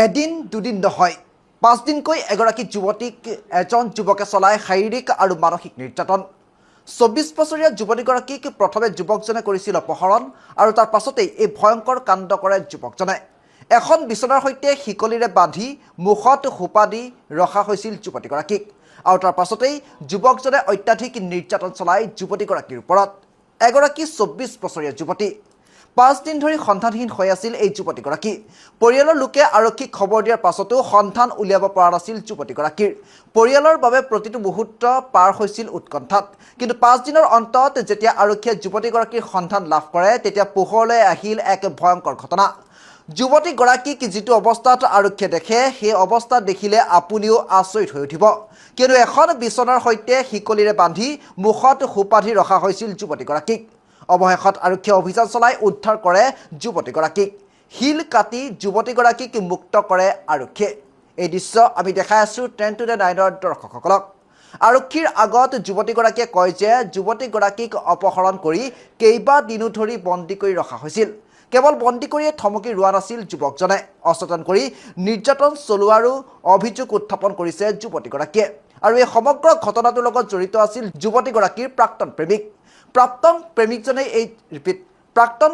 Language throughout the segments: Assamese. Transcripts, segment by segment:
এদিন দুদিন নহয় ৫ দিনকৈ এগৰাকী যুৱতীক এজন যুৱকে চলাই শাৰীৰিক আৰু মানসিক নিৰ্যাতন ২৪ বছৰীয়া যুৱতীগৰাকীক প্ৰথমে যুৱকজনে কৰিছিল অপহৰণ আৰু তাৰ পাছতেই এই ভয়ংকৰ কাণ্ড কৰে যুৱকজনে এখন বিচনাৰ সৈতে শিকলিৰে বান্ধি মুখত সোপা দি ৰখা হৈছিল যুৱতীগৰাকীক আৰু তাৰ পাছতেই যুৱকজনে অত্যাধিক নিৰ্যাতন চলায় যুৱতীগৰাকীৰ ওপৰত এগৰাকী ২৪ বছৰীয়া যুৱতী ৫ দিন ধৰি সন্তানহীন হৈ আছিল এই যুৱতীগৰাকী পৰিয়ালৰ লোকে আৰক্ষীক খবৰ দিয়াৰ পাছতো সন্তান উলিয়াব পৰা নাছিল যুৱতীগৰাকীৰ পৰিয়ালৰ বাবে প্ৰতিটো মুহূৰ্ত পাৰ হৈছিল উৎকণ্ঠাত কিন্তু ৫ দিনৰ অন্তত যেতিয়া আৰক্ষীয়ে যুৱতীগৰাকীৰ সন্তান লাভ কৰে তেতিয়া পোহৰলৈ আহিল এক ভয়ংকৰ ঘটনা যুৱতীগৰাকীক যিটো অৱস্থাত আৰক্ষীয়ে দেখে সেই অৱস্থা দেখিলে আপুনিও আচৰিত হৈ উঠিব কিয়নো এখন বিচনাৰ সৈতে শিকলিৰে বান্ধি মুখত সোপা দি ৰখা হৈছিল যুৱতীগৰাকীক অৱশেষত আৰক্ষীয়ে অভিযান চলাই উদ্ধাৰ কৰে যুৱতীগৰাকীক শিল কাটি যুৱতীগৰাকীক মুক্ত কৰে আৰক্ষীয়ে এই দৃশ্য আমি দেখাই আছোঁ 10 to the 9ৰ দৰ্শকসকলক আৰক্ষীৰ আগত যুৱতীগৰাকীয়ে কয় যে যুৱতীগৰাকীক অপহৰণ কৰি কেইবা দিনো ধৰি বন্দী কৰি ৰখা হৈছিল কেৱল বন্দী কৰিয়ে থমকি ৰোৱা নাছিল যুৱকজনে অচেতন কৰি নিৰ্যাতন চলোৱাৰো অভিযোগ উত্থাপন কৰিছে যুৱতীগৰাকীয়ে আৰু এই সমগ্ৰ ঘটনাটোৰ লগত জড়িত আছিল যুৱতীগৰাকীৰ প্ৰাক্তন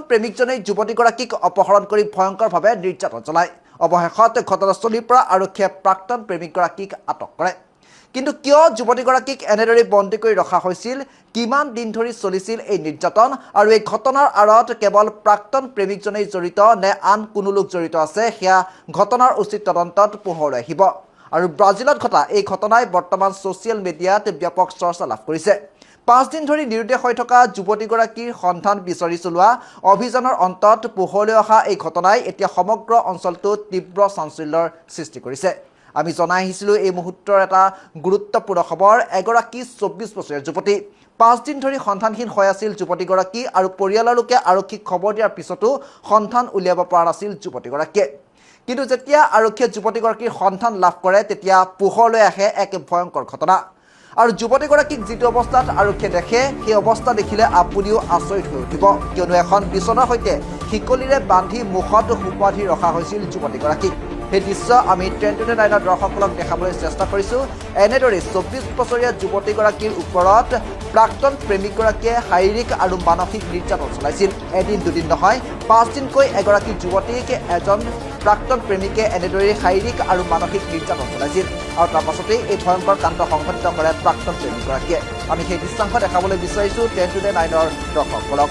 প্ৰেমিকজনে যুৱতীগৰাকীক অপহৰণ কৰি ভয়ংকৰভাৱে নিৰ্যাতন চলায় অৱশেষত ঘটনাস্থলীৰ পৰা আৰক্ষীয়ে প্ৰাক্তন প্ৰেমিকগৰাকীক আটক কৰে কিন্তু কিয় যুৱতীগৰাকীক এনেদৰে বন্দী কৰি ৰখা হৈছিল কিমান দিন ধৰি চলিছিল এই নিৰ্যাতন আৰু এই ঘটনাৰ আঁৰত কেৱল প্ৰাক্তন প্ৰেমিকজনেই জড়িত নে আন কোনো লোক জড়িত আছে সেয়া ঘটনাৰ উচিত তদন্তত পোহৰলৈ আহিব আৰু ব্ৰাজিলত ঘটা এই ঘটনাই বৰ্তমান ছ'চিয়েল মিডিয়াত ব্যাপক চৰ্চা লাভ কৰিছে ৫ দিন ধৰি নিৰুদ্দেশ হৈ থকা যুৱতীগৰাকীৰ সন্ধান বিচাৰি চলোৱা অভিযানৰ অন্তত পোহৰলৈ অহা এই ঘটনাই এতিয়া সমগ্ৰ অঞ্চলটোত তীব্ৰ চাঞ্চল্যৰ সৃষ্টি কৰিছে আমি জনাই আহিছিলোঁ এই মুহূৰ্তৰ এটা গুৰুত্বপূৰ্ণ খবৰ এগৰাকী ২৪ বছৰীয়া যুৱতী ৫ দিন ধৰি সন্তানহীন হৈ আছিল যুৱতীগৰাকী আৰু পৰিয়ালৰ লোকে আৰক্ষীক খবৰ দিয়াৰ পিছতো সন্তান উলিয়াব পৰা নাছিল যুৱতীগৰাকীয়ে কিন্তু যেতিয়া আৰক্ষীয়ে যুৱতীগৰাকীৰ সন্তান লাভ কৰে তেতিয়া পোহৰলৈ আহে এক ভয়ংকৰ ঘটনা আৰু যুৱতীগৰাকীক যিটো অৱস্থাত আৰক্ষীয়ে দেখে সেই অৱস্থা দেখিলে আপুনিও আচৰিত হৈ উঠিব কিয়নো এখন বিচনাৰ সৈতে শিকলিৰে বান্ধি মুখত সোপা দি ৰখা হৈছিল যুৱতীগৰাকীক সেই দৃশ্য আমি 10 to the 9ৰ দৰ্শকসকলক দেখাবলৈ চেষ্টা কৰিছোঁ এনেদৰে ২৪ বছৰীয়া যুৱতীগৰাকীৰ ওপৰত প্ৰাক্তন প্ৰেমিকগৰাকীয়ে শাৰীৰিক আৰু মানসিক নিৰ্যাতন চলাইছিল এদিন দুদিন নহয় ৫ দিনকৈ এগৰাকী যুৱতীক এজন প্ৰাক্তন প্ৰেমিকে এনেদৰে শাৰীৰিক আৰু মানসিক নিৰ্যাতন চলাইছিল আৰু তাৰ পাছতেই এই ভয়ংকৰ কাণ্ড সংঘটিত কৰে প্ৰাক্তন প্ৰেমিকগৰাকীয়ে আমি সেই দৃশ্যাংশ দেখাবলৈ বিচাৰিছোঁ 10 to the 9ৰ দৰ্শকসকলক